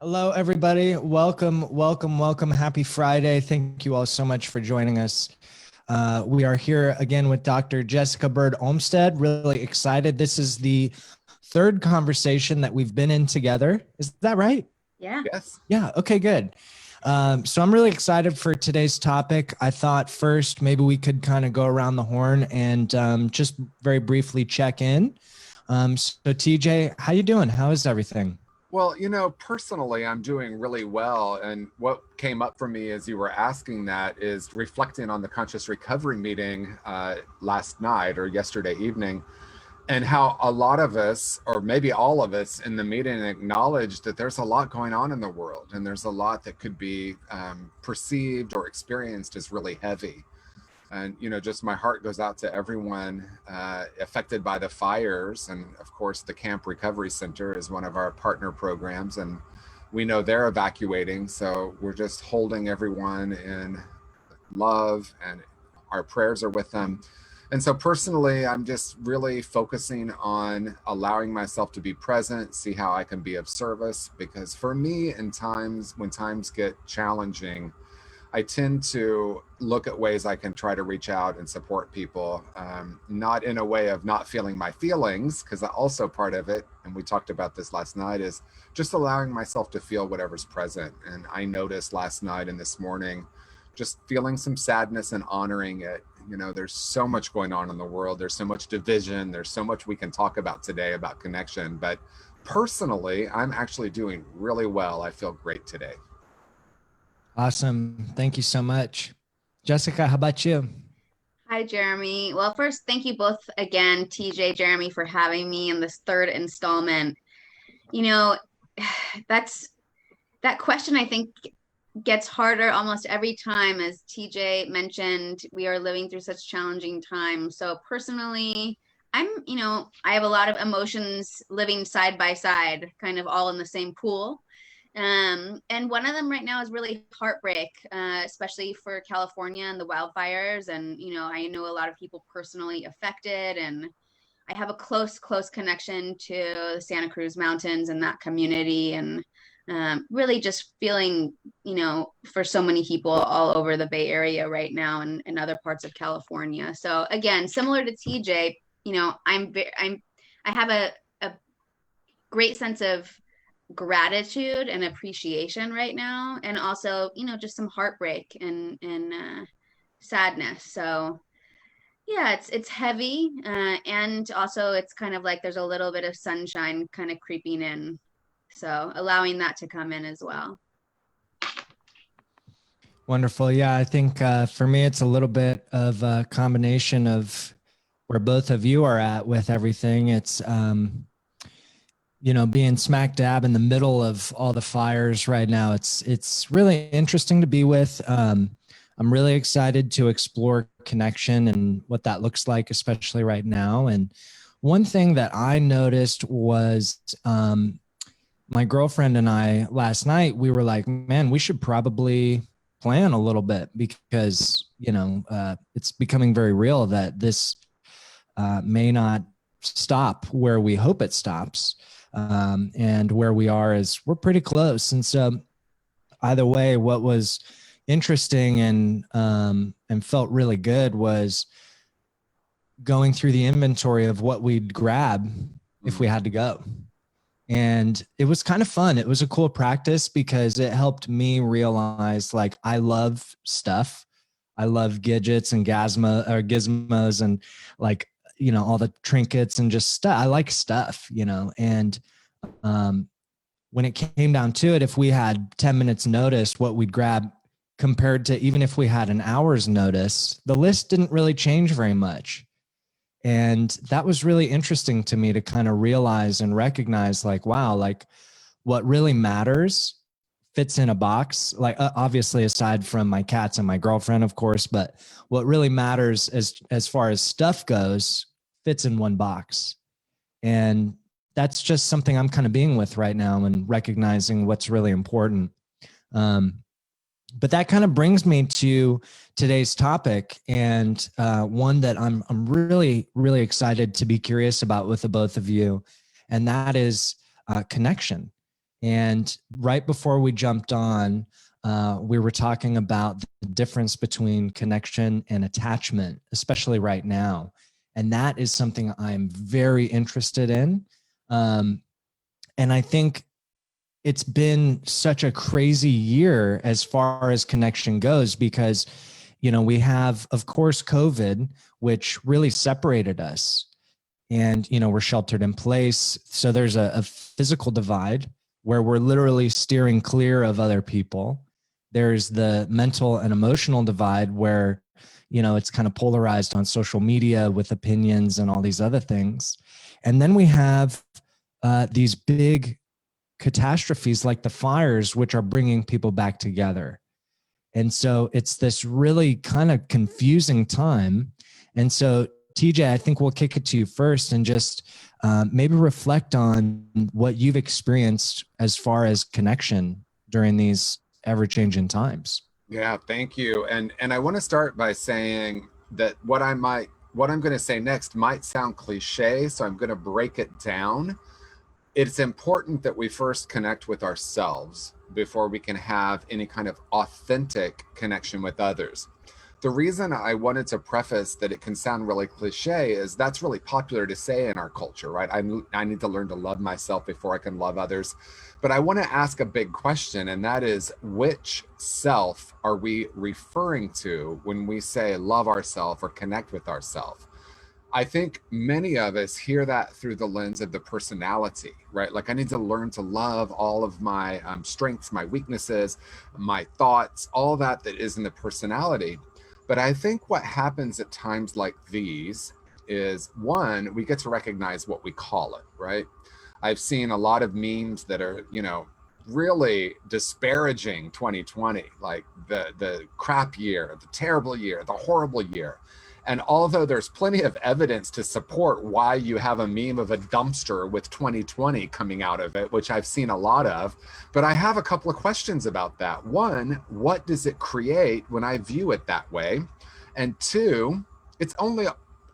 Hello, everybody. Welcome, welcome, welcome. Happy Friday. Thank you all so much for joining us. We are here again with Dr. Jessica Byrd-Olmstead. Really excited. This is the third conversation that we've been in together. Is that right? Yeah. Yes. Yeah. Okay, good. So I'm really excited for today's topic. I thought first maybe we could kind of go around the horn and just very briefly check in. So TJ, how you doing? How is everything? Well, personally, I'm doing really well. And what came up for me as you were asking that is reflecting on the conscious recovery meeting last night or yesterday evening, and how a lot of us, or maybe all of us in the meeting, acknowledged that there's a lot going on in the world, and there's a lot that could be perceived or experienced as really heavy. And just my heart goes out to everyone affected by the fires. And of course the Camp Recovery Center is one of our partner programs, and we know they're evacuating, so we're just holding everyone in love, and our prayers are with them. And so personally, I'm just really focusing on allowing myself to be present, see how I can be of service, because for me, in times when times get challenging, I tend to look at ways I can try to reach out and support people, not in a way of not feeling my feelings, because also part of it, and we talked about this last night, is just allowing myself to feel whatever's present. And I noticed last night and this morning, just feeling some sadness and honoring it. There's so much going on in the world. There's so much division. There's so much we can talk about today about connection. But personally, I'm actually doing really well. I feel great today. Awesome. Thank you so much. Jessica, how about you? Hi, Jeremy. Well, first, thank you both again, TJ, Jeremy, for having me in this third installment. You know, that's that question I think gets harder almost every time. As TJ mentioned, we are living through such challenging times. So personally, I have a lot of emotions living side by side, kind of all in the same pool. And one of them right now is really heartbreak, especially for California and the wildfires. And, I know a lot of people personally affected, and I have a close connection to the Santa Cruz Mountains and that community. And really just feeling, for so many people all over the Bay Area right now and other parts of California. So again, similar to TJ, I have a great sense of gratitude and appreciation right now, and also just some heartbreak and sadness. So yeah, it's heavy, and also it's kind of like there's a little bit of sunshine kind of creeping in, so allowing that to come in as well. Wonderful. Yeah, I think for me, it's a little bit of a combination of where both of you are at with everything. It's, being smack dab in the middle of all the fires right now. It's really interesting to be with. I'm really excited to explore connection and what that looks like, especially right now. And one thing that I noticed was my girlfriend and I last night, we were like, man, we should probably plan a little bit because, it's becoming very real that this may not stop where we hope it stops. And where we are is we're pretty close. And so either way, what was interesting and felt really good was going through the inventory of what we'd grab if we had to go. And it was kind of fun. It was a cool practice because it helped me realize, like, I love stuff. I love gadgets and gizmos and, like, all the trinkets and just stuff. I like stuff, and when it came down to it, if we had 10 minutes notice what we'd grab compared to even if we had an hour's notice, the list didn't really change very much. And that was really interesting to me to kind of realize and recognize, like, wow, like what really matters fits in a box, like obviously aside from my cats and my girlfriend, of course, but what really matters as far as stuff goes fits in one box. And that's just something I'm kind of being with right now and recognizing what's really important. But that kind of brings me to today's topic, and one that I'm really, really excited to be curious about with the both of you, and that is connection. And right before we jumped on, we were talking about the difference between connection and attachment, especially right now. And that is something I'm very interested in. And I think it's been such a crazy year as far as connection goes, because, we have, of course, COVID, which really separated us. And, we're sheltered in place. So there's a physical divide where we're literally steering clear of other people. There's the mental and emotional divide where, it's kind of polarized on social media with opinions and all these other things. And then we have these big catastrophes like the fires, which are bringing people back together. And so it's this really kind of confusing time. And so, TJ, I think we'll kick it to you first and just maybe reflect on what you've experienced as far as connection during these ever-changing times. Yeah, thank you. And I want to start by saying that what I'm going to say next might sound cliche, so I'm going to break it down. It's important that we first connect with ourselves before we can have any kind of authentic connection with others. The reason I wanted to preface that it can sound really cliche is that's really popular to say in our culture, right? I need to learn to love myself before I can love others. But I want to ask a big question, and that is, which self are we referring to when we say love ourselves or connect with ourselves? I think many of us hear that through the lens of the personality, right? Like, I need to learn to love all of my strengths, my weaknesses, my thoughts, all that is in the personality. But I think what happens at times like these is, one, we get to recognize what we call it, right? I've seen a lot of memes that are, really disparaging 2020, like the crap year, the terrible year, the horrible year. And although there's plenty of evidence to support why you have a meme of a dumpster with 2020 coming out of it, which I've seen a lot of, but I have a couple of questions about that. One, what does it create when I view it that way? And two, it's only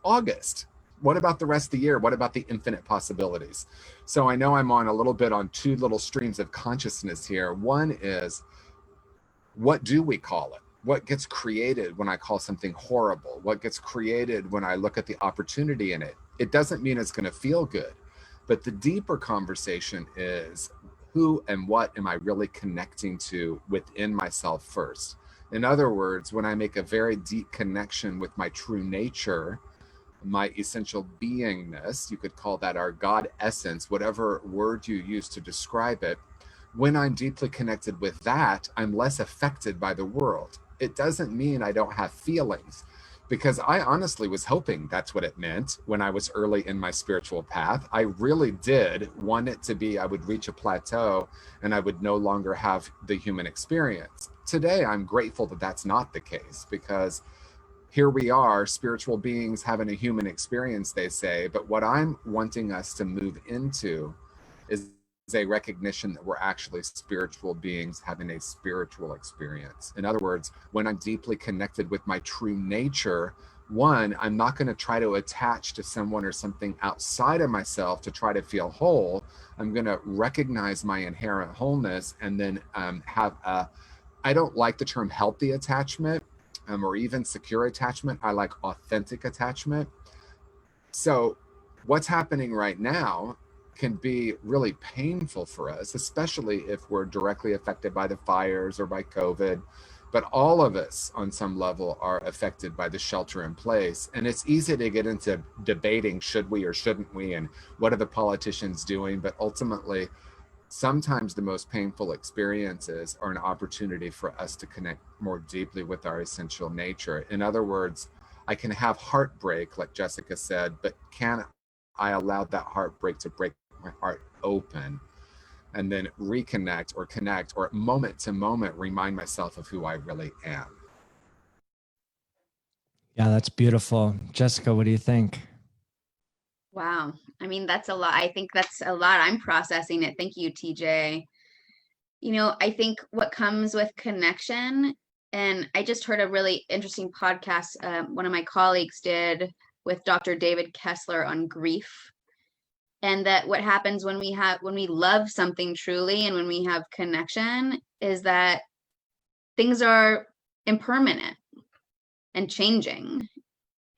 August. What about the rest of the year? What about the infinite possibilities? So I know I'm on a little bit on two little streams of consciousness here. One is, what do we call it? What gets created when I call something horrible? What gets created when I look at the opportunity in it? It doesn't mean it's going to feel good. But the deeper conversation is, who and what am I really connecting to within myself first? In other words, when I make a very deep connection with my true nature, my essential beingness, you could call that our God essence, whatever word you use to describe it. When I'm deeply connected with that, I'm less affected by the world. It doesn't mean I don't have feelings, because I honestly was hoping that's what it meant when I was early in my spiritual path. I really did want it to be, I would reach a plateau and I would no longer have the human experience. Today, I'm grateful that that's not the case, because here we are, spiritual beings having a human experience, they say. But what I'm wanting us to move into is a recognition that we're actually spiritual beings having a spiritual experience. In other words, when I'm deeply connected with my true nature, one, I'm not going to try to attach to someone or something outside of myself to try to feel whole. I'm going to recognize my inherent wholeness and then have a, I don't like the term healthy attachment or even secure attachment. I like authentic attachment. So what's happening right now can be really painful for us, especially if we're directly affected by the fires or by COVID. But all of us on some level are affected by the shelter in place. And it's easy to get into debating, should we or shouldn't we, and what are the politicians doing? But ultimately, sometimes the most painful experiences are an opportunity for us to connect more deeply with our essential nature. In other words, I can have heartbreak, like Jessica said, but can I allow that heartbreak to break my heart open and then reconnect or connect, or moment to moment remind myself of who I really am? Yeah, that's beautiful. Jessica, what do you think? Wow. I mean, that's a lot. I think that's a lot. I'm processing it. Thank you, TJ. I think what comes with connection, and I just heard a really interesting podcast one of my colleagues did with Dr. David Kessler on grief. And that what happens when we love something truly and when we have connection is that things are impermanent and changing.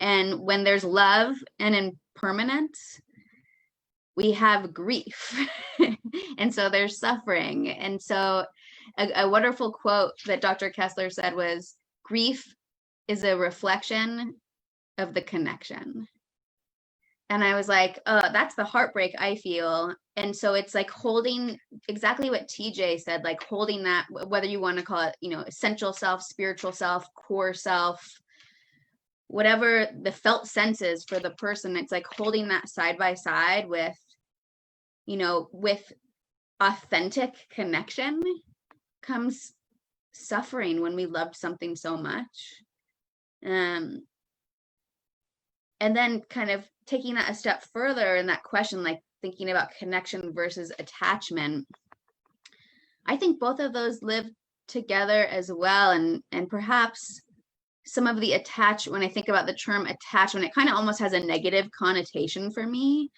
And when there's love and impermanence, we have grief. And so there's suffering. And so a wonderful quote that Dr. Kessler said was, grief is a reflection of the connection. And I was like, oh, that's the heartbreak I feel. And so it's like holding exactly what TJ said, like holding that, whether you want to call it, essential self, spiritual self, core self, whatever the felt sense is for the person. It's like holding that side by side with, with authentic connection comes suffering when we loved something so much. And then kind of taking that a step further in that question, like thinking about connection versus attachment, I think both of those live together as well. And perhaps some of the when I think about the term attachment, it kind of almost has a negative connotation for me,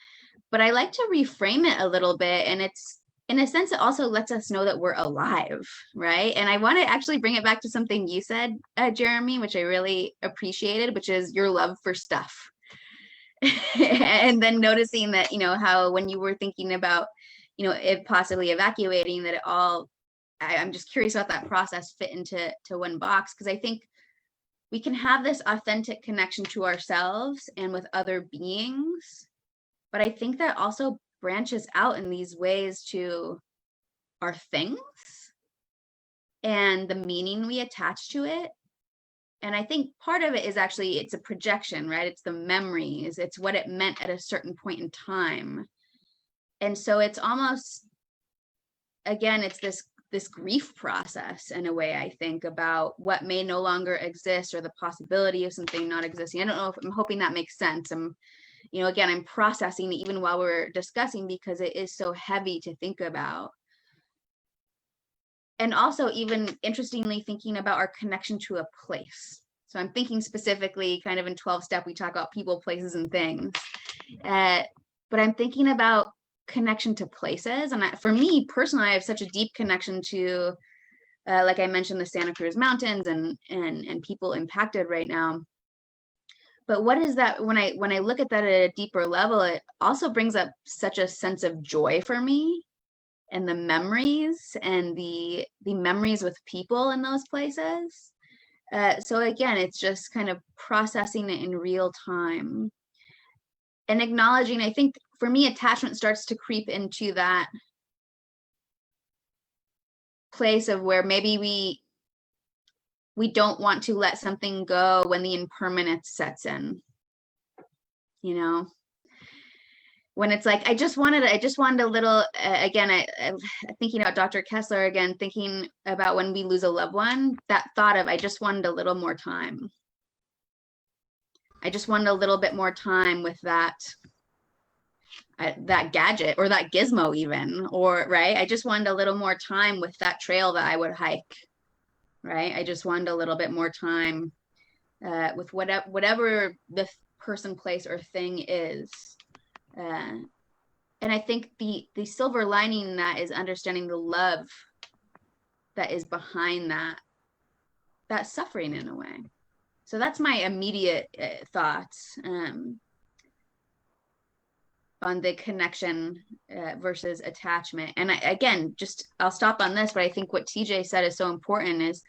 but I like to reframe it a little bit. And it's, in a sense, it also lets us know that we're alive, right? And I want to actually bring it back to something you said, Jeremy, which I really appreciated, which is your love for stuff. And then noticing that, how when you were thinking about, it possibly evacuating, that it all, I'm just curious about that process fit into one box, because I think we can have this authentic connection to ourselves and with other beings, but I think that also branches out in these ways to our things and the meaning we attach to it. And I think part of it is actually, it's a projection, right? It's the memories, it's what it meant at a certain point in time. And so it's almost, again, it's this grief process in a way, I think, about what may no longer exist or the possibility of something not existing. I don't know if I'm hoping that makes sense. Again, I'm processing even while we're discussing, because it is so heavy to think about. And also, even interestingly, thinking about our connection to a place. So I'm thinking specifically kind of in 12-step, we talk about people, places, and things. But I'm thinking about connection to places. And for me personally, I have such a deep connection to, like I mentioned, the Santa Cruz Mountains and people impacted right now. But what is that, when I look at that at a deeper level, it also brings up such a sense of joy for me, and the memories and the memories with people in those places. So again, it's just kind of processing it in real time and acknowledging. I think for me, attachment starts to creep into that place of where maybe we don't want to let something go when the impermanence sets in, when it's like, I just wanted a little, again, I thinking about Dr. Kessler again, thinking about when we lose a loved one, that thought of, I just wanted a little more time. I just wanted a little bit more time with that gadget or that gizmo even, or, right? I just wanted a little more time with that trail that I would hike, right? I just wanted a little bit more time with whatever the person, place, or thing is. And I think the silver lining in that is understanding the love that is behind that suffering in a way. So that's my immediate thoughts on the connection versus attachment. And I'll stop on this, but I think what TJ said is so important is,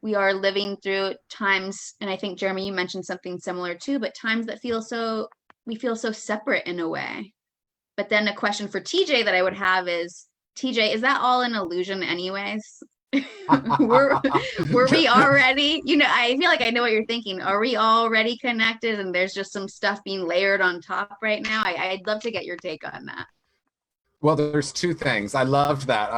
we are living through times, and I think, Jeremy, you mentioned something similar too, but times that we feel so separate in a way. But then a question for TJ that I would have is, TJ, is that all an illusion anyways? were we already, I feel like I know what you're thinking. Are we already connected and there's just some stuff being layered on top right now? I'd love to get your take on that. Well, there's two things. I loved that.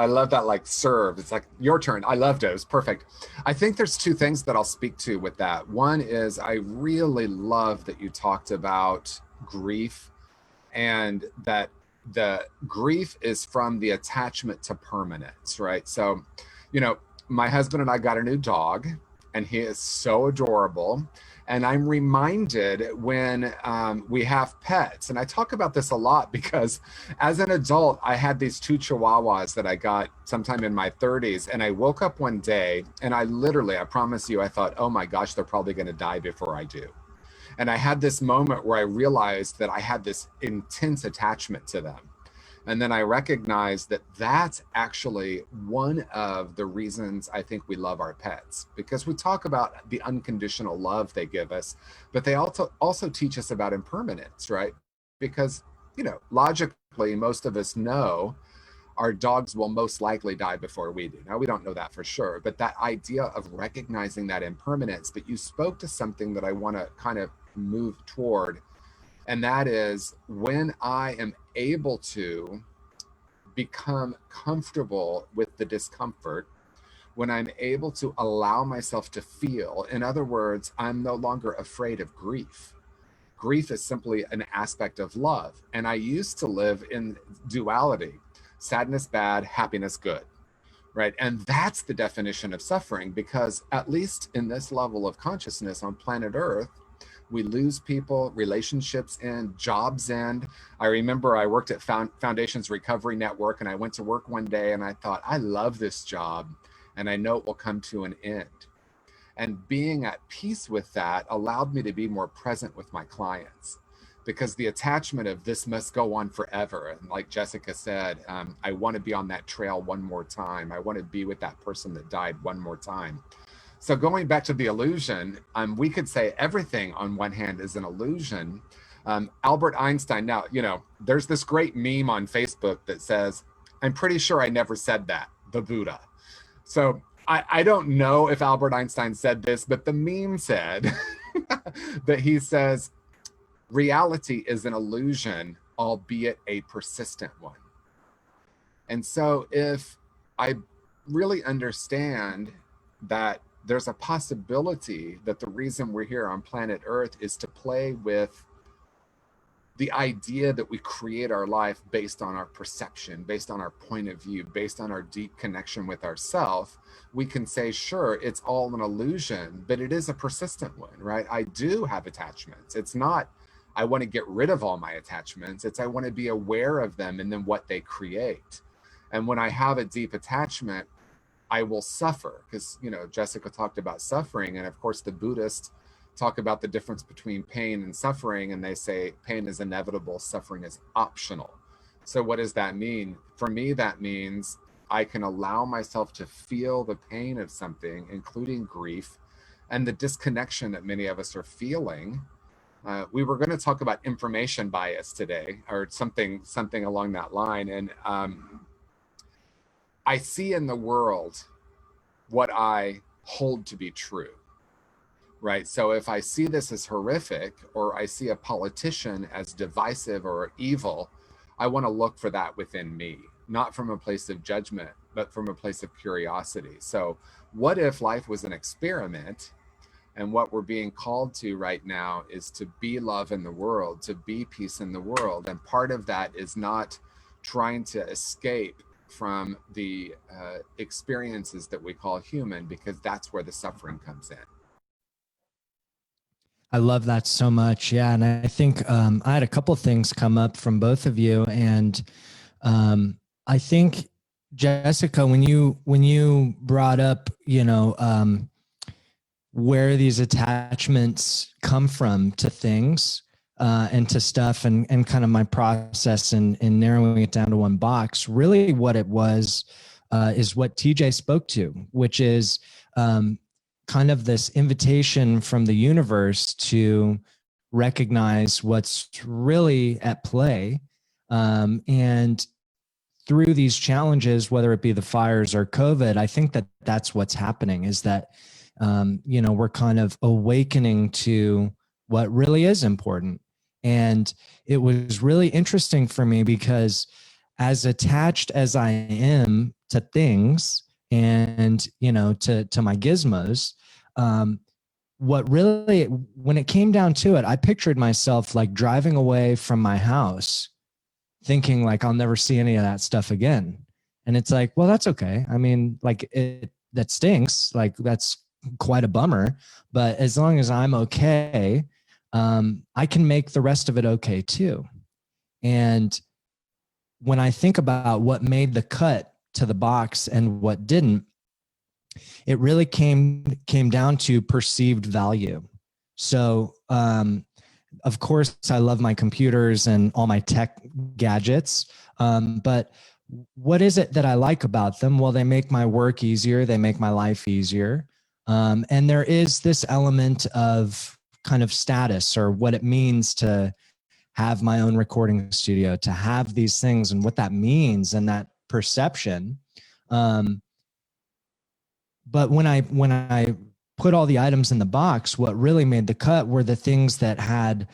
Like serve. It's like your turn. I loved it. It was perfect. I think there's two things that I'll speak to with that. One is, I really love that you talked about grief, and that the grief is from the attachment to permanence, right? So, my husband and I got a new dog, and he is so adorable. And I'm reminded when we have pets, and I talk about this a lot because as an adult, I had these 2 Chihuahuas that I got sometime in my 30s. And I woke up one day and I promise you, I thought, oh my gosh, they're probably going to die before I do. And I had this moment where I realized that I had this intense attachment to them. And then I recognized that that's actually one of the reasons I think we love our pets, because we talk about the unconditional love they give us, but they also teach us about impermanence, right? Because, you know, logically, most of us know our dogs will most likely die before we do. Now, we don't know that for sure, but that idea of recognizing that impermanence, but you spoke to something that I want to kind of move toward. And that is when I am able to become comfortable with the discomfort, when I'm able to allow myself to feel, in other words, I'm no longer afraid of grief. Grief is simply an aspect of love. And I used to live in duality, sadness bad, happiness good, right? And that's the definition of suffering, because at least in this level of consciousness on planet Earth, we lose people, relationships end, jobs end. I remember I worked at Foundations Recovery Network, and I went to work one day and I thought, I love this job and I know it will come to an end. And being at peace with that allowed me to be more present with my clients, because the attachment of this must go on forever. And like Jessica said, I want to be on that trail one more time. I want to be with that person that died one more time. So going back to the illusion, we could say everything on one hand is an illusion. Albert Einstein, now, you know, there's this great meme on Facebook that says, I'm pretty sure I never said that, the Buddha. So I don't know if Albert Einstein said this, but the meme said that he says, reality is an illusion, albeit a persistent one. And so if I really understand that there's a possibility that the reason we're here on planet Earth is to play with the idea that we create our life based on our perception, based on our point of view, based on our deep connection with ourself, we can say, sure, it's all an illusion, but it is a persistent one, right? I do have attachments. It's not, I want to get rid of all my attachments. It's, I want to be aware of them and then what they create. And when I have a deep attachment, I will suffer, because, you know, Jessica talked about suffering. And of course, the Buddhists talk about the difference between pain and suffering. And they say pain is inevitable, suffering is optional. So what does that mean? For me, that means I can allow myself to feel the pain of something, including grief and the disconnection that many of us are feeling. We were going to talk about information bias today, or something along that line. And I see in the world what I hold to be true, right? So if I see this as horrific, or I see a politician as divisive or evil, I want to look for that within me, not from a place of judgment, but from a place of curiosity. So what if life was an experiment, and what we're being called to right now is to be love in the world, to be peace in the world. And part of that is not trying to escape from the experiences that we call human, because that's where the suffering comes in. I love that so much. Yeah. And I think I had a couple of things come up from both of you. And I think, Jessica, when you brought up, you know, where these attachments come from to things and to stuff, and kind of my process in narrowing it down to one box, really what it was is what TJ spoke to, which is kind of this invitation from the universe to recognize what's really at play. And through these challenges, whether it be the fires or COVID, I think that that's what's happening, is that, you know, we're kind of awakening to what really is important. And it was really interesting for me, because as attached as I am to things and, you know, to my gizmos, what really, when it came down to it, I pictured myself like driving away from my house thinking like, I'll never see any of that stuff again. And it's like, well, that's okay. I mean, like that stinks. Like that's quite a bummer, but as long as I'm okay, I can make the rest of it okay too. And when I think about what made the cut to the box and what didn't, it really came down to perceived value. So, of course, I love my computers and all my tech gadgets, but what is it that I like about them? Well, they make my work easier. They make my life easier. And there is this element of kind of status, or what it means to have my own recording studio, to have these things and what that means and that perception. But when I put all the items in the box, what really made the cut were the things that had,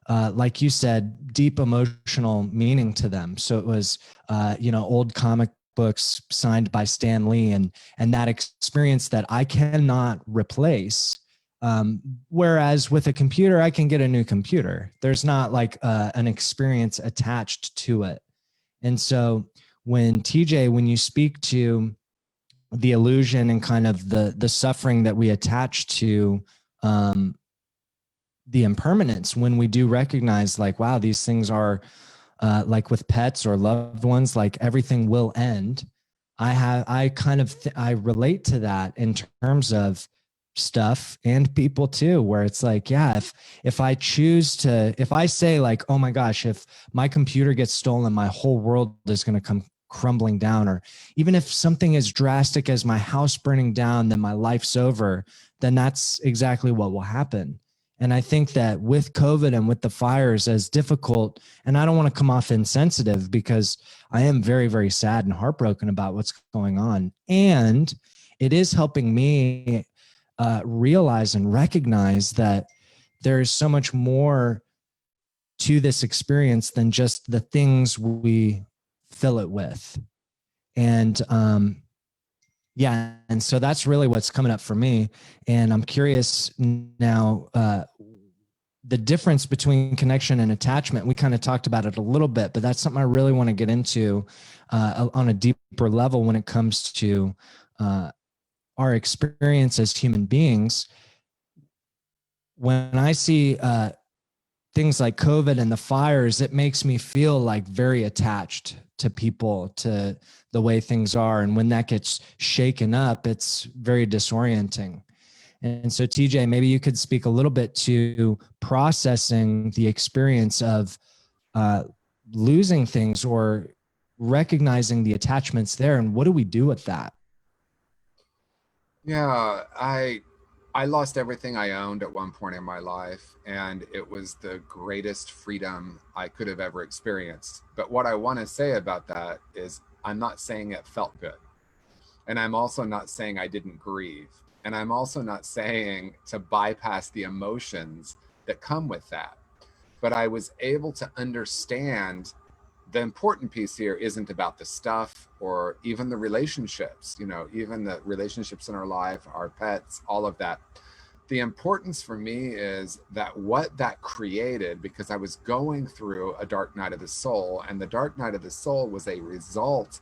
like you said, deep emotional meaning to them. So it was, old comic books signed by Stan Lee, and that experience that I cannot replace. Whereas with a computer, I can get a new computer. There's not like an experience attached to it. And so when you speak to the illusion and kind of the suffering that we attach to the impermanence, when we do recognize like, wow, these things are like with pets or loved ones, like everything will end. I relate to that in terms of stuff and people too, where it's like, yeah, if I say like, oh my gosh, if my computer gets stolen, my whole world is going to come crumbling down, or even if something as drastic as my house burning down, then my life's over, then that's exactly what will happen. And I think that with COVID and with the fires, as difficult, and I don't want to come off insensitive, because I am very, very sad and heartbroken about what's going on. And it is helping me realize and recognize that there is so much more to this experience than just the things we fill it with. And and so that's really what's coming up for me. And I'm curious now, the difference between connection and attachment. We kind of talked about it a little bit, but that's something I really want to get into on a deeper level when it comes to our experience as human beings. When I see things like COVID and the fires, it makes me feel like very attached to people, to the way things are. And when that gets shaken up, it's very disorienting. And so TJ, maybe you could speak a little bit to processing the experience of losing things or recognizing the attachments there. And what do we do with that? Yeah, I lost everything I owned at one point in my life, and it was the greatest freedom I could have ever experienced. But what I want to say about that is I'm not saying it felt good. And I'm also not saying I didn't grieve. And I'm also not saying to bypass the emotions that come with that. But I was able to understand the important piece here isn't about the stuff or even the relationships, even the relationships in our life, our pets, all of that. The importance for me is that what that created, because I was going through a dark night of the soul, and the dark night of the soul was a result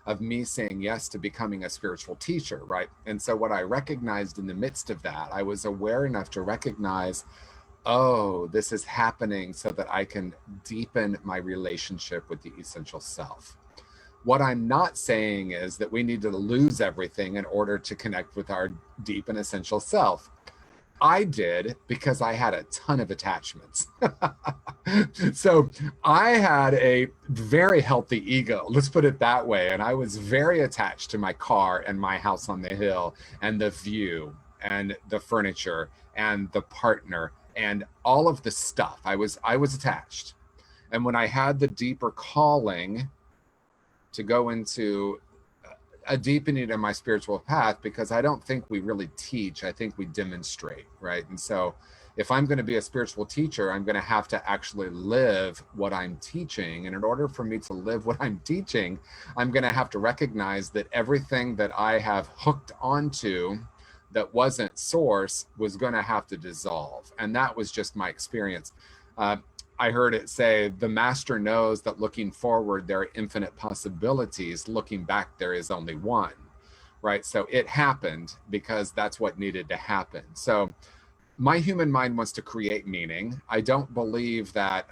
of me saying yes to becoming a spiritual teacher, right? And so what I recognized in the midst of that, I was aware enough to recognize, oh, this is happening so that I can deepen my relationship with the essential self. What I'm not saying is that we need to lose everything in order to connect with our deep and essential self. I did, because I had a ton of attachments. So I had a very healthy ego, let's put it that way. And I was very attached to my car and my house on the hill and the view and the furniture and the partner and all of the stuff. I was attached. And when I had the deeper calling to go into a deepening in my spiritual path, because I don't think we really teach, I think we demonstrate, right? And so if I'm going to be a spiritual teacher, I'm going to have to actually live what I'm teaching. And in order for me to live what I'm teaching, I'm going to have to recognize that everything that I have hooked onto that wasn't source was going to have to dissolve. And that was just my experience. I heard it say, the master knows that looking forward, there are infinite possibilities. Looking back, there is only one. right? So it happened because that's what needed to happen. So my human mind wants to create meaning. I don't believe that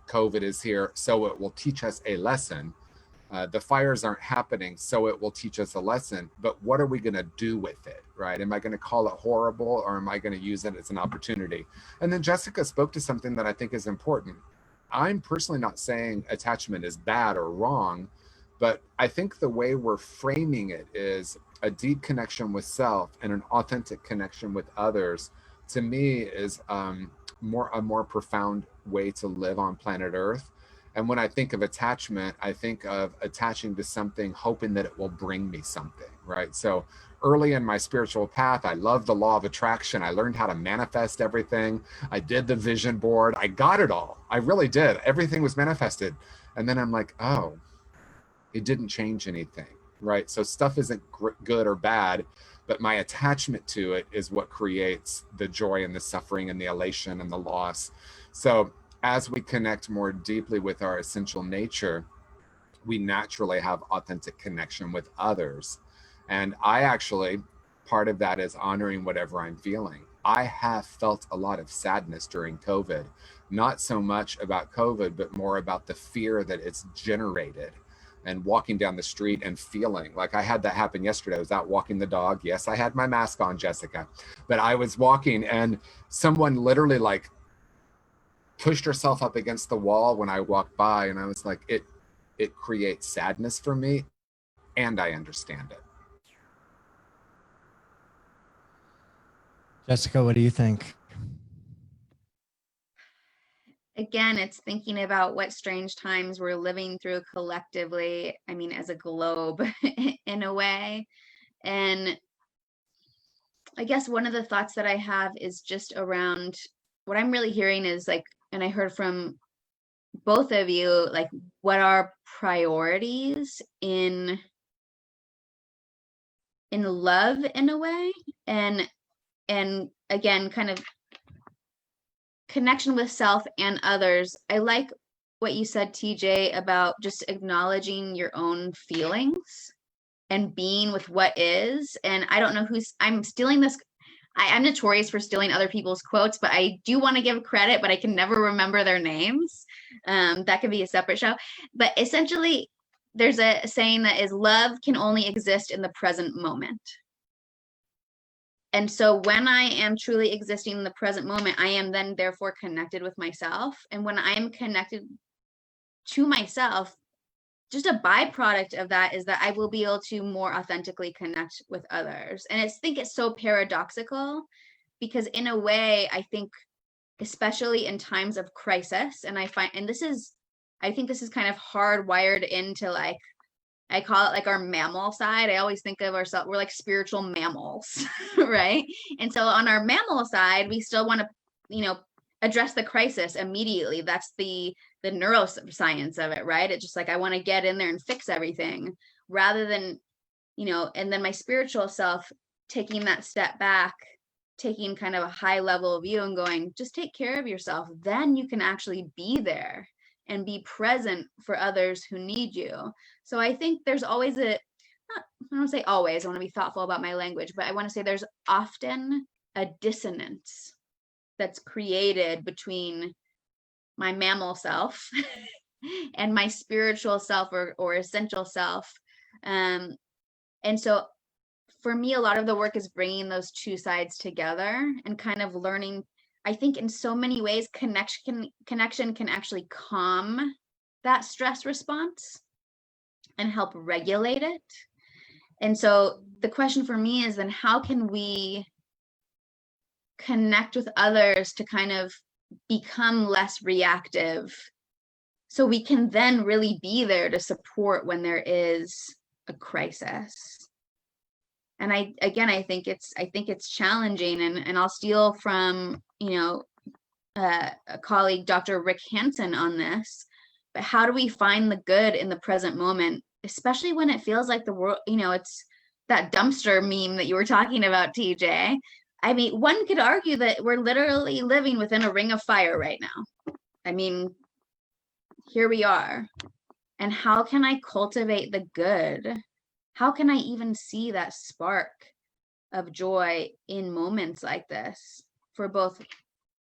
COVID is here so it will teach us a lesson. The fires aren't happening so it will teach us a lesson, but what are we going to do with it, right? Am I going to call it horrible, or am I going to use it as an opportunity? And then Jessica spoke to something that I think is important. I'm personally not saying attachment is bad or wrong, but I think the way we're framing it is a deep connection with self and an authentic connection with others, to me, is a more profound way to live on planet Earth. And when I think of attachment, I think of attaching to something, hoping that it will bring me something, right? So early in my spiritual path, I loved the law of attraction. I learned how to manifest everything. I did the vision board. I got it all. I really did. Everything was manifested. And then I'm like, oh, it didn't change anything, right? So stuff isn't good or bad, but my attachment to it is what creates the joy and the suffering and the elation and the loss. So as we connect more deeply with our essential nature, we naturally have authentic connection with others. And I actually, part of that is honoring whatever I'm feeling. I have felt a lot of sadness during COVID, not so much about COVID, but more about the fear that it's generated, and walking down the street and feeling like I had that happen yesterday. I was out walking the dog. Yes, I had my mask on, Jessica, but I was walking and someone literally like pushed herself up against the wall when I walked by, and I was like, it creates sadness for me, and I understand it. Jessica, what do you think? Again, it's thinking about what strange times we're living through collectively, I mean, as a globe in a way. And I guess one of the thoughts that I have is just around what I'm really hearing is like, and I heard from both of you, like, what are priorities in love in a way, and again, kind of connection with self and others. I like what you said, TJ, about just acknowledging your own feelings and being with what is. And I don't know I'm stealing this. I'm notorious for stealing other people's quotes, but I do want to give credit, but I can never remember their names. That could be a separate show. But essentially, there's a saying that is, love can only exist in the present moment. And so when I am truly existing in the present moment, I am then therefore connected with myself. And when I'm connected to myself, just a byproduct of that is that I will be able to more authentically connect with others. And I think it's so paradoxical, because in a way, I think, especially in times of crisis, and I think this is kind of hardwired into, like, I call it like our mammal side. I always think of ourselves, we're like spiritual mammals, right? And so on our mammal side, we still want to, address the crisis immediately. That's the neuroscience of it, right? It's just like, I want to get in there and fix everything, rather than, and then my spiritual self taking that step back, taking kind of a high level view and going, just take care of yourself. Then you can actually be there and be present for others who need you. So I think there's always I don't want to say always, I want to be thoughtful about my language, but I want to say there's often a dissonance that's created between my mammal self and my spiritual self, or essential self. And so for me, a lot of the work is bringing those two sides together and kind of learning. I think in so many ways, connection can actually calm that stress response and help regulate it. And so the question for me is, then how can we connect with others to kind of become less reactive, so we can then really be there to support when there is a crisis? And I think it's challenging, and I'll steal from, a colleague, Dr. Rick Hansen, on this. But how do we find the good in the present moment, especially when it feels like the world, it's that dumpster meme that you were talking about, TJ. I mean, one could argue that we're literally living within a ring of fire right now. I mean, here we are. And how can I cultivate the good? how can I even see that spark of joy in moments like this for both?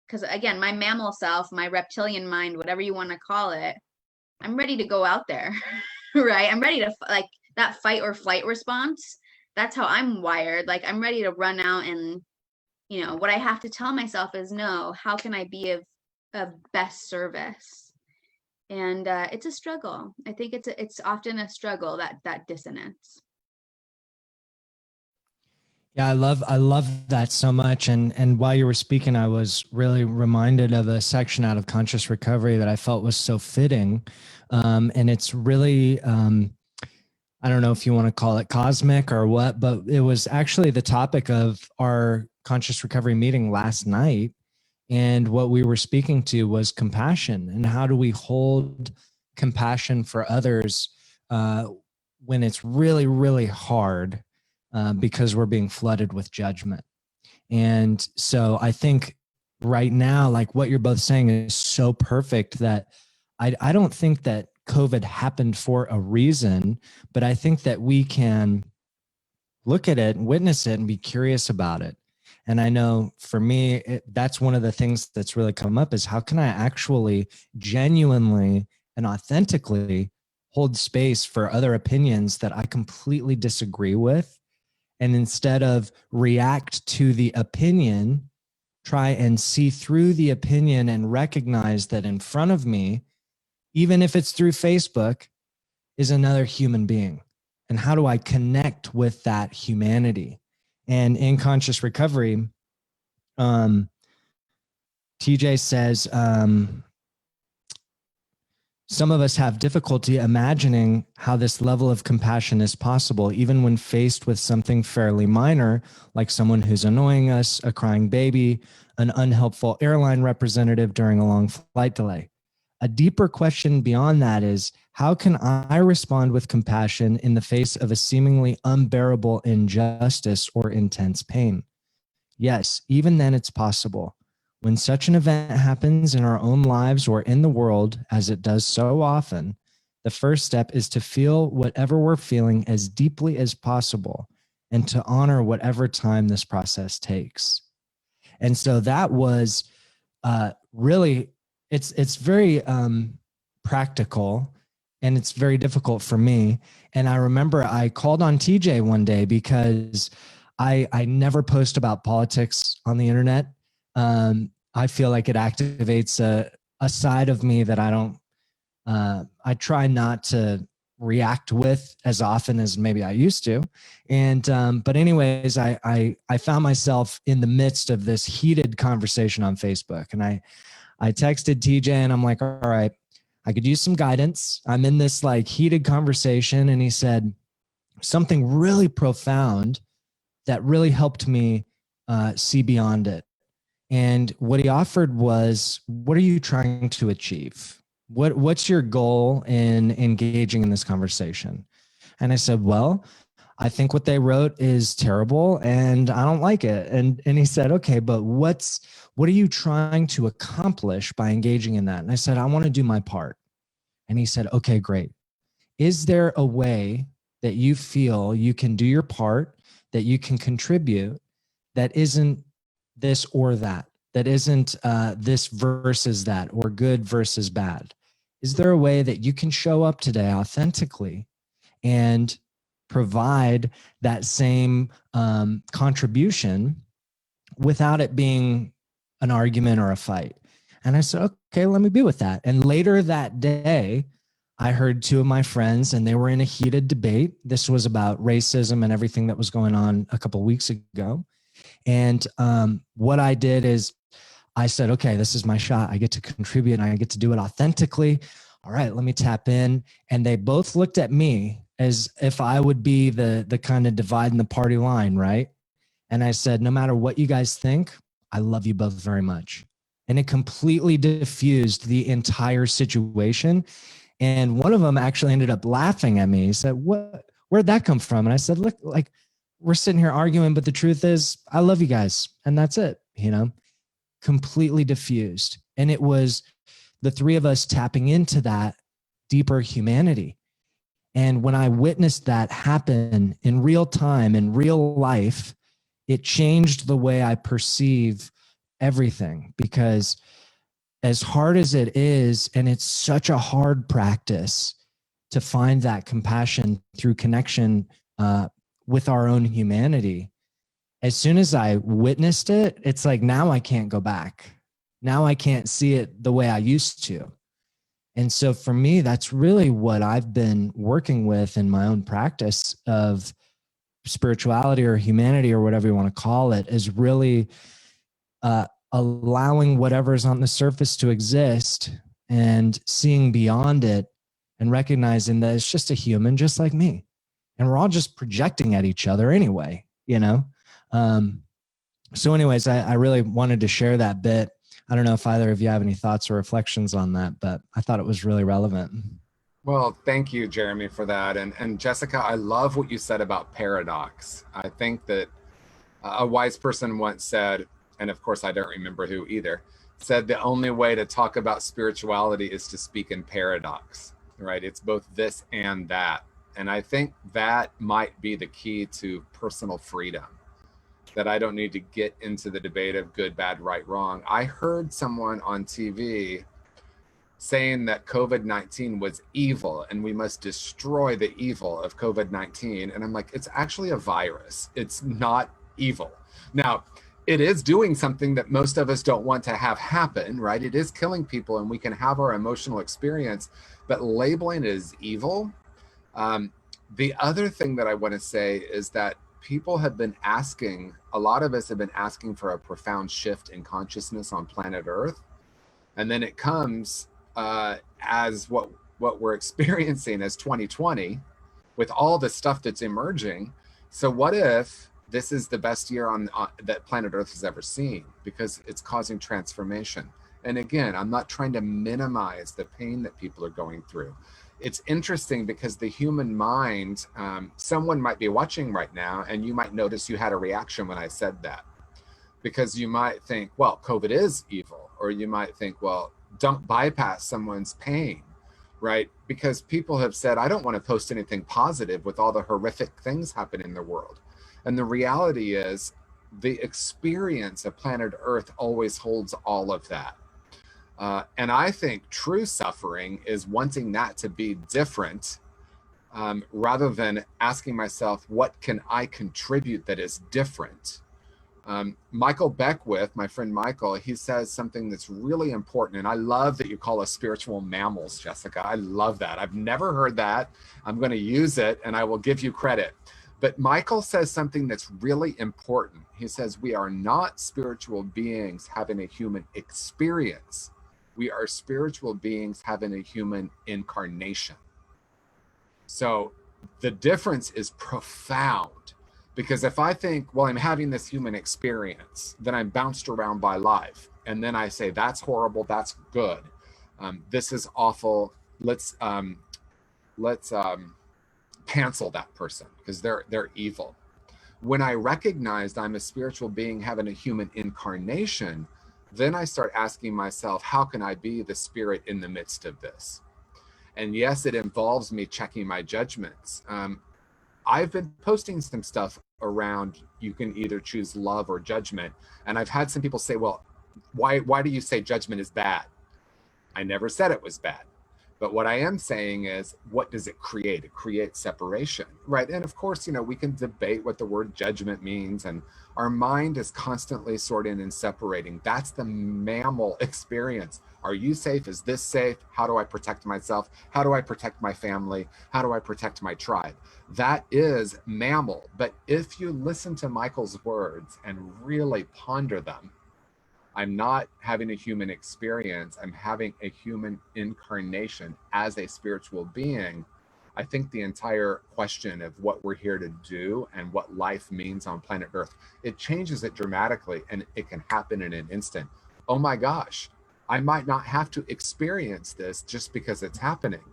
Because again, my mammal self, my reptilian mind, whatever you want to call it, I'm ready to go out there, right? I'm ready to like that fight or flight response. That's how I'm wired. Like I'm ready to run out, and what I have to tell myself is, no, how can I be of best service? And it's a struggle. I think it's often a struggle, that dissonance. Yeah, I love that so much. And while you were speaking, I was really reminded of a section out of Conscious Recovery that I felt was so fitting. And it's really, I don't know if you want to call it cosmic or what, but it was actually the topic of our Conscious Recovery meeting last night. And what we were speaking to was compassion, and how do we hold compassion for others when it's really, really hard. Because we're being flooded with judgment. And so I think right now, like what you're both saying is so perfect, that I don't think that COVID happened for a reason, but I think that we can look at it and witness it and be curious about it. And I know for me, that's one of the things that's really come up, is how can I actually genuinely and authentically hold space for other opinions that I completely disagree with? And instead of react to the opinion, try and see through the opinion and recognize that in front of me, even if it's through Facebook, is another human being. And how do I connect with that humanity? And in Conscious Recovery, TJ says, some of us have difficulty imagining how this level of compassion is possible, even when faced with something fairly minor, like someone who's annoying us, a crying baby, an unhelpful airline representative during a long flight delay. A deeper question beyond that is, how can I respond with compassion in the face of a seemingly unbearable injustice or intense pain? Yes, even then it's possible. When such an event happens in our own lives or in the world, as it does so often, the first step is to feel whatever we're feeling as deeply as possible, and to honor whatever time this process takes. And so that was really, it's very practical, and it's very difficult for me. And I remember I called on TJ one day because I never post about politics on the internet. I feel like it activates a side of me that I try not to react with as often as maybe I used to. And, but anyways, I found myself in the midst of this heated conversation on Facebook, and I texted TJ and I'm like, all right, I could use some guidance. I'm in this like heated conversation. And he said something really profound that really helped me see beyond it. And what he offered was, what are you trying to achieve? What's your goal in engaging in this conversation? And I said, well, I think what they wrote is terrible and I don't like it. And he said, okay, but what are you trying to accomplish by engaging in that? And I said, I want to do my part. And he said, okay, great. Is there a way that you feel you can do your part, that you can contribute, that isn't this or that, that isn't this versus that, or good versus bad? Is there a way that you can show up today authentically and provide that same contribution without it being an argument or a fight? And I said, okay, let me be with that. And later that day, I heard two of my friends, and they were in a heated debate. This was about racism and everything that was going on a couple of weeks ago. And what I did is I said, okay, this is my shot. I get to contribute and I get to do it authentically. All right, let me tap in. And they both looked at me as if I would be the kind of dividing the party line, right? And I said, no matter what you guys think, I love you both very much. And it completely diffused the entire situation. And one of them actually ended up laughing at me. He said, where'd that come from? And I said, look, like, we're sitting here arguing, but the truth is I love you guys. And that's it, completely diffused. And it was the three of us tapping into that deeper humanity. And when I witnessed that happen in real time, in real life, it changed the way I perceive everything. Because as hard as it is, and it's such a hard practice to find that compassion through connection with our own humanity, as soon as I witnessed it, it's like, now I can't go back. Now I can't see it the way I used to. And so for me, that's really what I've been working with in my own practice of spirituality or humanity or whatever you want to call it, is really allowing whatever's on the surface to exist and seeing beyond it and recognizing that it's just a human just like me. And we're all just projecting at each other anyway, you know? So anyways, I really wanted to share that bit. I don't know if either of you have any thoughts or reflections on that, but I thought it was really relevant. Well, thank you, Jeremy, for that. And Jessica, I love what you said about paradox. I think that a wise person once said, and of course I don't remember who either, said the only way to talk about spirituality is to speak in paradox, right? It's both this and that. And I think that might be the key to personal freedom, that I don't need to get into the debate of good, bad, right, wrong. I heard someone on TV saying that COVID-19 was evil and we must destroy the evil of COVID-19. And I'm like, it's actually a virus. It's not evil. Now, it is doing something that most of us don't want to have happen, right? It is killing people and we can have our emotional experience, but labeling it as evil. The other thing that I want to say is that people have been asking, a lot of us have been asking for a profound shift in consciousness on planet Earth. And then it comes as what we're experiencing as 2020 with all the stuff that's emerging. So what if this is the best year on that planet Earth has ever seen, because it's causing transformation? And again, I'm not trying to minimize the pain that people are going through. It's interesting because the human mind, someone might be watching right now and you might notice you had a reaction when I said that, because you might think, well, COVID is evil, or you might think, well, don't bypass someone's pain, right? Because people have said, I don't want to post anything positive with all the horrific things happening in the world. And the reality is the experience of planet Earth always holds all of that. And I think true suffering is wanting that to be different, rather than asking myself, what can I contribute that is different? Michael Beckwith, my friend Michael, he says something that's really important. And I love that you call us spiritual mammals, Jessica. I love that. I've never heard that. I'm going to use it and I will give you credit. But Michael says something that's really important. He says, we are not spiritual beings having a human experience. We are spiritual beings having a human incarnation. So the difference is profound. Because if I think, well, I'm having this human experience, then I'm bounced around by life. And then I say, that's horrible, that's good. This is awful. Let's cancel that person because they're evil. When I recognized I'm a spiritual being having a human incarnation, then I start asking myself, how can I be the spirit in the midst of this? And yes, it involves me checking my judgments. I've been posting some stuff around, you can either choose love or judgment. And I've had some people say, well, why do you say judgment is bad? I never said it was bad. But what I am saying is, what does it create? It creates separation, right? And of course, we can debate what the word judgment means, and our mind is constantly sorting and separating. That's the mammal experience. Are you safe? Is this safe? How do I protect myself? How do I protect my family? How do I protect my tribe? That is mammal. But if you listen to Michael's words and really ponder them, I'm not having a human experience. I'm having a human incarnation as a spiritual being. I think the entire question of what we're here to do and what life means on planet Earth, it changes it dramatically, and it can happen in an instant. Oh my gosh, I might not have to experience this just because it's happening.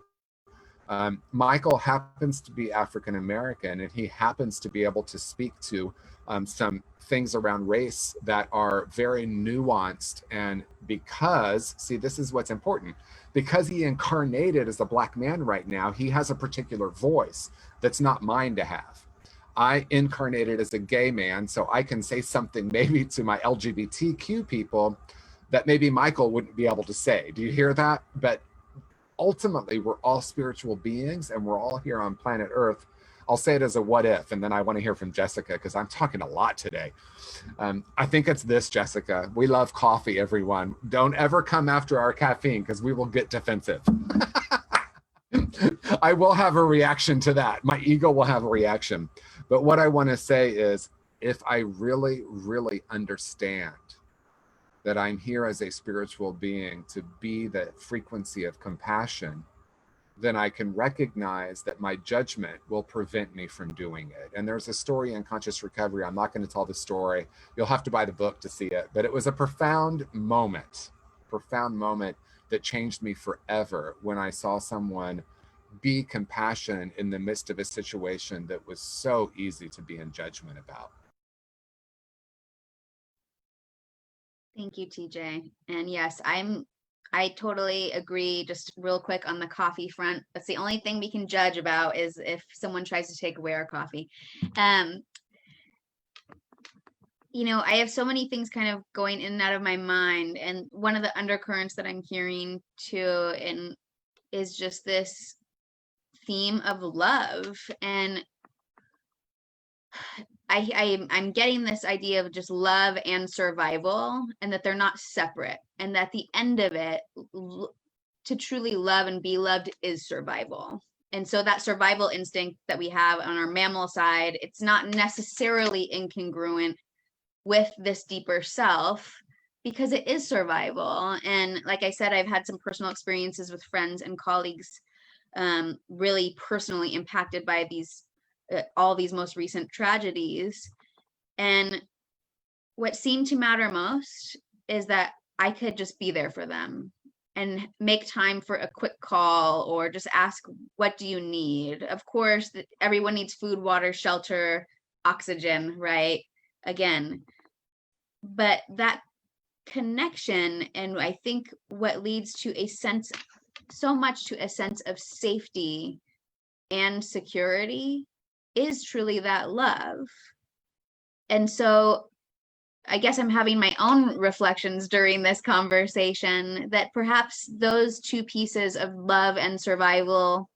Michael happens to be African American, and he happens to be able to speak to some things around race that are very nuanced. And because, see, this is what's important, because he incarnated as a Black man right now, he has a particular voice that's not mine to have. I incarnated as a gay man, so I can say something maybe to my LGBTQ people that maybe Michael wouldn't be able to say. Do you hear that? But ultimately, we're all spiritual beings, and we're all here on planet Earth. I'll say it as a what if, and then I want to hear from Jessica, because I'm talking a lot today. I think it's this, Jessica. We love coffee, everyone. Don't ever come after our caffeine, because we will get defensive. I will have a reaction to that. My ego will have a reaction. But what I want to say is, if I really, really understand that I'm here as a spiritual being to be the frequency of compassion, then I can recognize that my judgment will prevent me from doing it. And there's a story in Conscious Recovery. I'm not going to tell the story. You'll have to buy the book to see it. But it was a profound moment that changed me forever when I saw someone be compassionate in the midst of a situation that was so easy to be in judgment about. Thank you, TJ. And yes, I totally agree. Just real quick on the coffee front, that's the only thing we can judge about, is if someone tries to take away our coffee. You know, I have so many things kind of going in and out of my mind, and one of the undercurrents that I'm hearing too, and is just this theme of love. And I'm getting this idea of just love and survival, and that they're not separate, and that the end of it, to truly love and be loved, is survival. And so that survival instinct that we have on our mammal side, it's not necessarily incongruent with this deeper self, because it is survival. And like I said, I've had some personal experiences with friends and colleagues, really personally impacted by all these most recent tragedies. And what seemed to matter most is that I could just be there for them and make time for a quick call, or just ask, what do you need? Of course, everyone needs food, water, shelter, oxygen, right? Again, but that connection, and I think what leads to so much to a sense of safety and security, is truly that love. And so I guess I'm having my own reflections during this conversation, that perhaps those two pieces of love and survival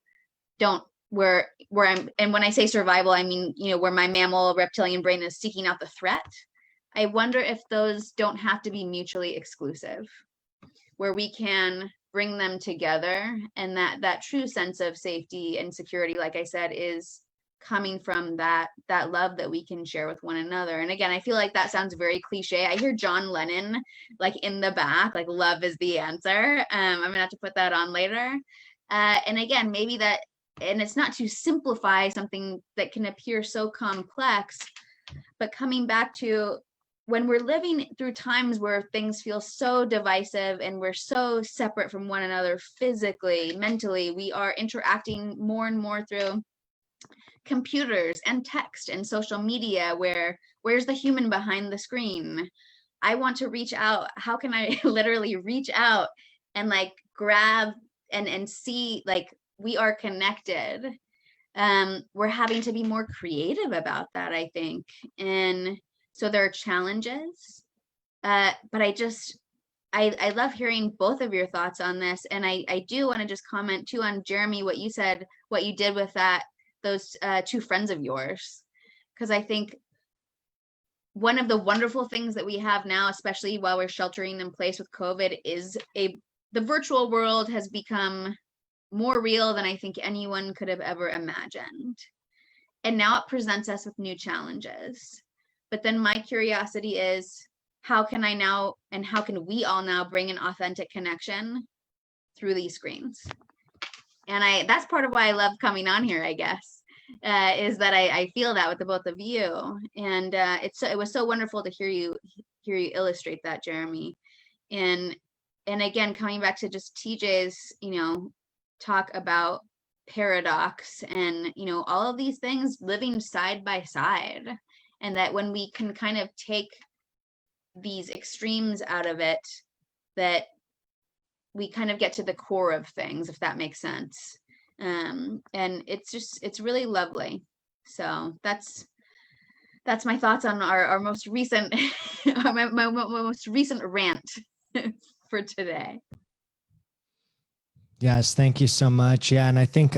where I'm, and when I say survival, I mean, you know, where my mammal reptilian brain is seeking out the threat. I wonder if those don't have to be mutually exclusive, where we can bring them together, and that true sense of safety and security, like I said, is coming from that love that we can share with one another. And again, I feel like that sounds very cliche. I hear John Lennon like in the back, like, love is the answer. I'm gonna have to put that on later. And again, maybe that, and it's not to simplify something that can appear so complex, but coming back to, when we're living through times where things feel so divisive and we're so separate from one another physically, mentally, we are interacting more and more through computers and text and social media, where's the human behind the screen? I want to reach out. How can I literally reach out and like grab and see, like, we are connected? We're having to be more creative about that, I think. And so there are challenges, but I love hearing both of your thoughts on this. And I do want to just comment too on, Jeremy, what you said, what you did with those two friends of yours, because I think one of the wonderful things that we have now, especially while we're sheltering in place with COVID, is the virtual world has become more real than I think anyone could have ever imagined. And now it presents us with new challenges. But then my curiosity is, how can I now, and how can we all now bring an authentic connection through these screens? And that's part of why I love coming on here, I guess, is that I feel that with the both of you. And it was so wonderful to hear you illustrate that, Jeremy. And again, coming back to just TJ's, talk about paradox and, all of these things living side by side. And that when we can kind of take these extremes out of it, that we kind of get to the core of things, if that makes sense. And it's really lovely. So that's my thoughts on our most recent, my most recent rant for today. Yes, thank you so much. Yeah, and I think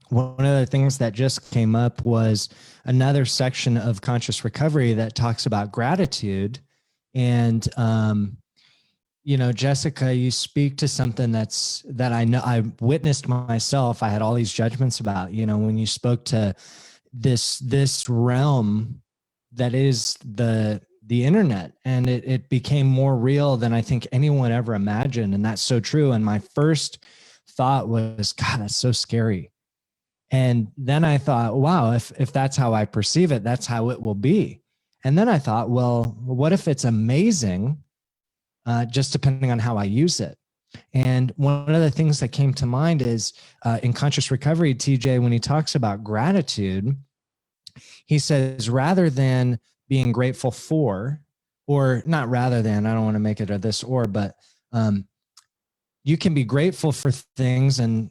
one of the things that just came up was another section of conscious recovery that talks about gratitude. And Jessica, you speak to something that I know I witnessed myself. I had all these judgments about, when you spoke to this realm that is the internet, and it became more real than I think anyone ever imagined. And that's so true. And my first thought was, God, that's so scary. And then I thought, wow, if that's how I perceive it, that's how it will be. And then I thought, well, what if it's amazing, just depending on how I use it? And one of the things that came to mind is in conscious recovery, TJ, when he talks about gratitude, he says, rather than being grateful for, or not rather than, I don't want to make it a this or, but you can be grateful for things and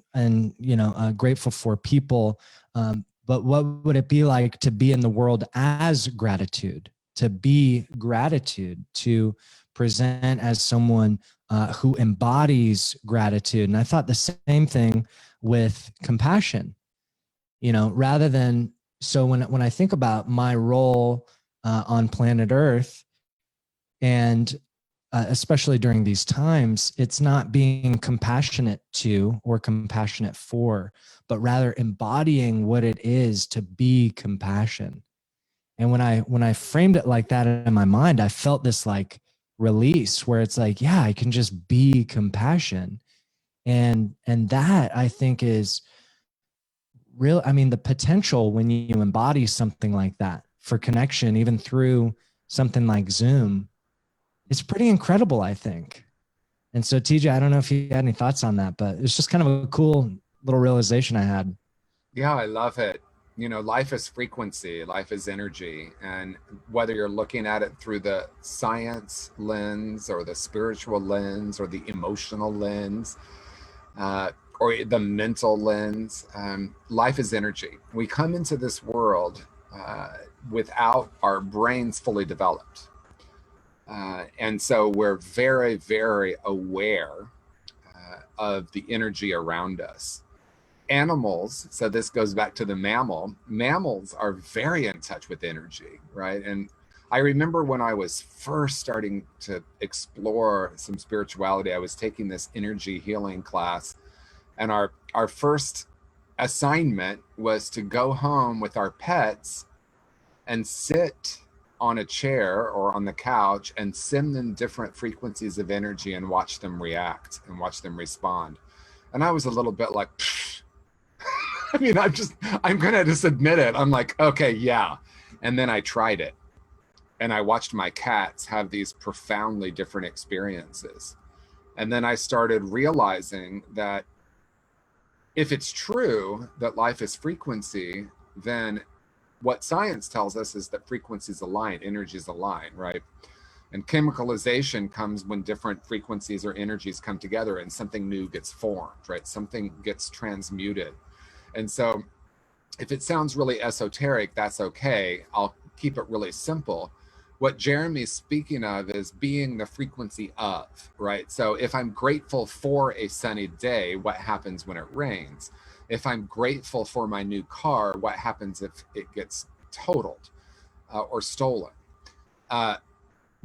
grateful for people. But what would it be like to be in the world as gratitude, to be gratitude, to present as someone who embodies gratitude? And I thought the same thing with compassion, rather than, so when I think about my role on planet Earth, and especially during these times, it's not being compassionate to or compassionate for, but rather embodying what it is to be compassion. And when I framed it like that in my mind, I felt this like release where it's like, yeah, I can just be compassion. And that I think is real. I mean, the potential when you embody something like that for connection, even through something like Zoom, it's pretty incredible, I think. And so, TJ, I don't know if you had any thoughts on that, but it's just kind of a cool little realization I had. Yeah, I love it. Life is frequency, life is energy. And whether you're looking at it through the science lens or the spiritual lens or the emotional lens or the mental lens, life is energy. We come into this world without our brains fully developed. And so we're very, very aware of the energy around us. Animals, so this goes back to the mammals are very in touch with energy, right? And I remember when I was first starting to explore some spirituality, I was taking this energy healing class, and our first assignment was to go home with our pets and sit on a chair or on the couch and send them different frequencies of energy and watch them react and watch them respond. And I was a little bit like, I mean, I'm going to just admit it. I'm like, okay, yeah. And then I tried it and I watched my cats have these profoundly different experiences. And then I started realizing that if it's true that life is frequency, then what science tells us is that frequencies align, energies align, right? And chemicalization comes when different frequencies or energies come together and something new gets formed, right? Something gets transmuted. And so if it sounds really esoteric, that's okay. I'll keep it really simple. What Jeremy's speaking of is being the frequency of, right? So if I'm grateful for a sunny day, what happens when it rains? If I'm grateful for my new car, what happens if it gets totaled or stolen?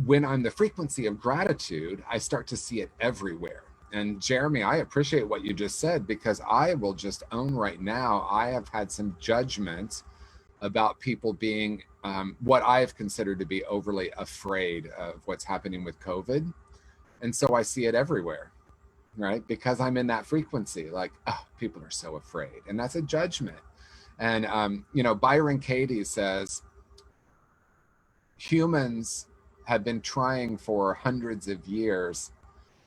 When I'm the frequency of gratitude, I start to see it everywhere. And Jeremy, I appreciate what you just said, because I will just own right now, I have had some judgment about people being what I've considered to be overly afraid of what's happening with COVID. And so I see it everywhere, right? Because I'm in that frequency, like, oh, people are so afraid. And that's a judgment. And, Byron Katie says, humans have been trying for hundreds of years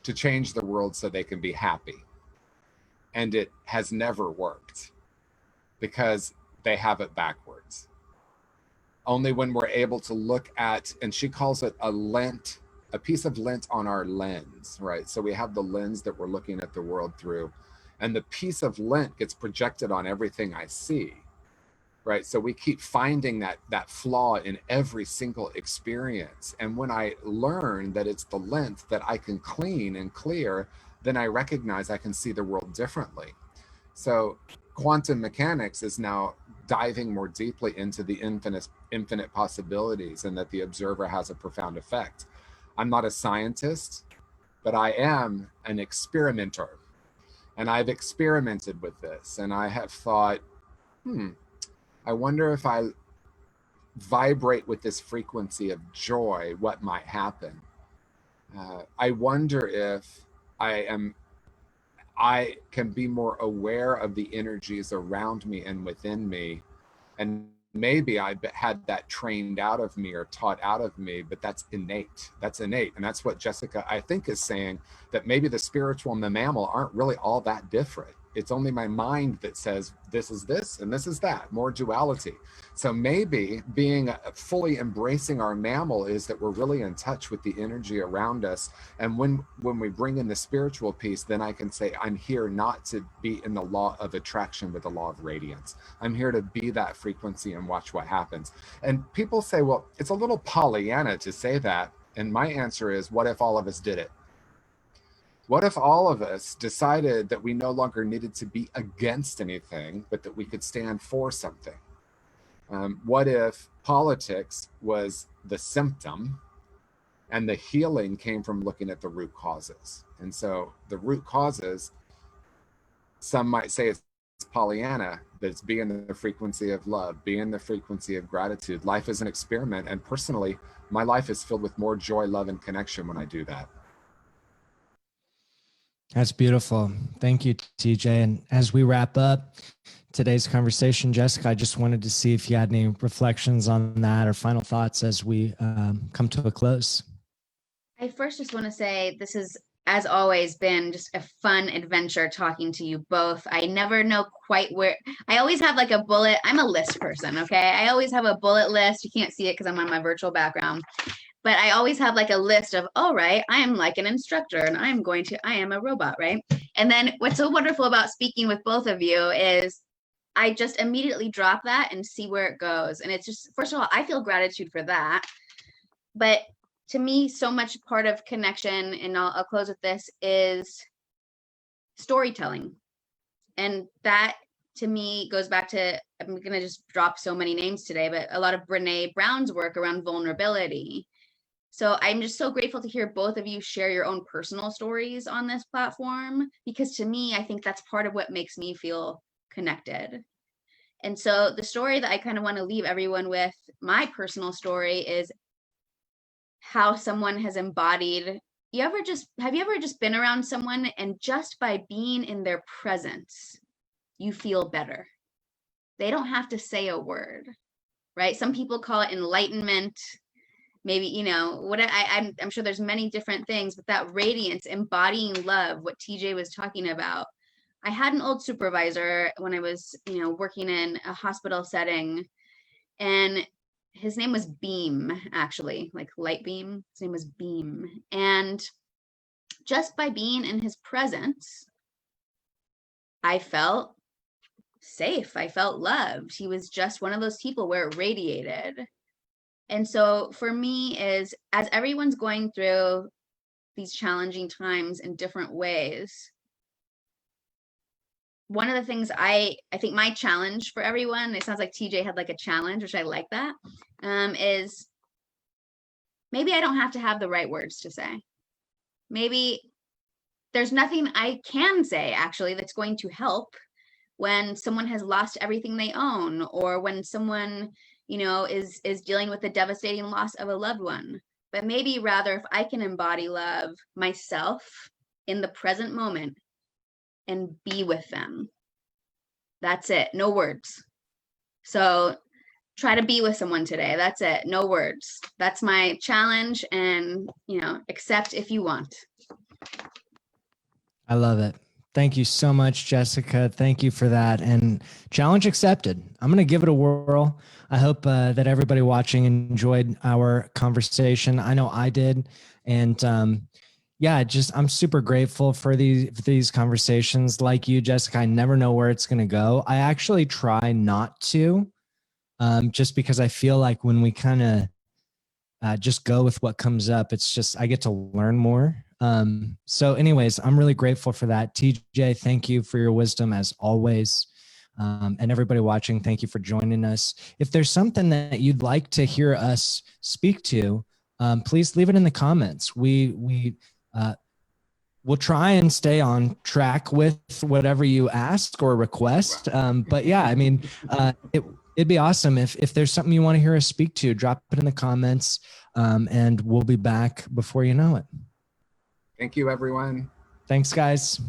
to change the world so they can be happy. and it has never worked because they have it backwards. Only when we're able to look at, and she calls it a lent, a piece of lint on our lens, right? So we have the lens that we're looking at the world through, and the piece of lint gets projected on everything I see, right? So we keep finding that flaw in every single experience. And when I learn that it's the lint that I can clean and clear, then I recognize I can see the world differently. So quantum mechanics is now diving more deeply into the infinite possibilities, and that the observer has a profound effect. I'm not a scientist, but I am an experimenter. And I've experimented with this, and I have thought, I wonder if I vibrate with this frequency of joy, what might happen? I wonder if I can be more aware of the energies around me and within me. And maybe I had that trained out of me or taught out of me, but that's innate. That's innate. And that's what Jessica, I think, is saying, that maybe the spiritual and the mammal aren't really all that different. It's only my mind that says this is this and this is that, more duality. So maybe being fully embracing our mammal is that we're really in touch with the energy around us. And when we bring in the spiritual piece, then I can say, I'm here not to be in the law of attraction, but the law of radiance. I'm here to be that frequency and watch what happens. And people say, well, it's a little Pollyanna to say that. And my answer is, what if all of us did it? What if all of us decided that we no longer needed to be against anything, but that we could stand for something? What if politics was the symptom and the healing came from looking at the root causes? And so the root causes, some might say it's Pollyanna, but it's being the frequency of love, being the frequency of gratitude. Life is an experiment. And personally, my life is filled with more joy, love, and connection when I do that. That's beautiful. Thank you, TJ. And as we wrap up today's conversation, Jessica, I just wanted to see if you had any reflections on that or final thoughts as we come to a close. I first just want to say this has, as always, been just a fun adventure talking to you both. I never know quite where, I always have like a bullet. I'm a list person, okay? I always have a bullet list. You can't see it because I'm on my virtual background. But I always have like a list of, all right, I am like an instructor and I am a robot, right? And then what's so wonderful about speaking with both of you is I just immediately drop that and see where it goes. And it's just, first of all, I feel gratitude for that. But to me, so much part of connection, and I'll close with this, is storytelling. And that to me goes back to, I'm going to just drop so many names today, but a lot of Brene Brown's work around vulnerability. So I'm just so grateful to hear both of you share your own personal stories on this platform, because to me, I think that's part of what makes me feel connected. And so the story that I kind of want to leave everyone with, my personal story, is how someone has embodied, have you ever just been around someone and just by being in their presence, you feel better? They don't have to say a word, right? Some people call it enlightenment. Maybe, you know, what I'm sure there's many different things, but that radiance, embodying love, what TJ was talking about. I had an old supervisor when I was, you know, working in a hospital setting, and his name was Beam, actually, like light beam. His name was Beam. And just by being in his presence, I felt safe. I felt loved. He was just one of those people where it radiated. And so for me, is as everyone's going through these challenging times in different ways, one of the things I think my challenge for everyone, it sounds like TJ had like a challenge, which I like that, is maybe I don't have to have the right words to say. Maybe there's nothing I can say actually that's going to help when someone has lost everything they own, or when someone, you know, is dealing with the devastating loss of a loved one. But maybe rather, if I can embody love myself in the present moment and be with them, that's it. No words. So try to be with someone today. That's it. No words. That's my challenge. And, you know, accept if you want. I love it. Thank you so much, Jessica. Thank you for that. And challenge accepted. I'm going to give it a whirl. I hope that everybody watching enjoyed our conversation. I know I did. And yeah, I'm super grateful for these conversations. Like you, Jessica, I never know where it's going to go. I actually try not to, just because I feel like when we kind of just go with what comes up, it's just, I get to learn more. So anyways, I'm really grateful for that. TJ, thank you for your wisdom as always. And everybody watching, thank you for joining us. If there's something that you'd like to hear us speak to, please leave it in the comments. We'll try and stay on track with whatever you ask or request. But yeah, I mean, it'd be awesome if there's something you want to hear us speak to, drop it in the comments, and we'll be back before you know it. Thank you, everyone. Thanks, guys.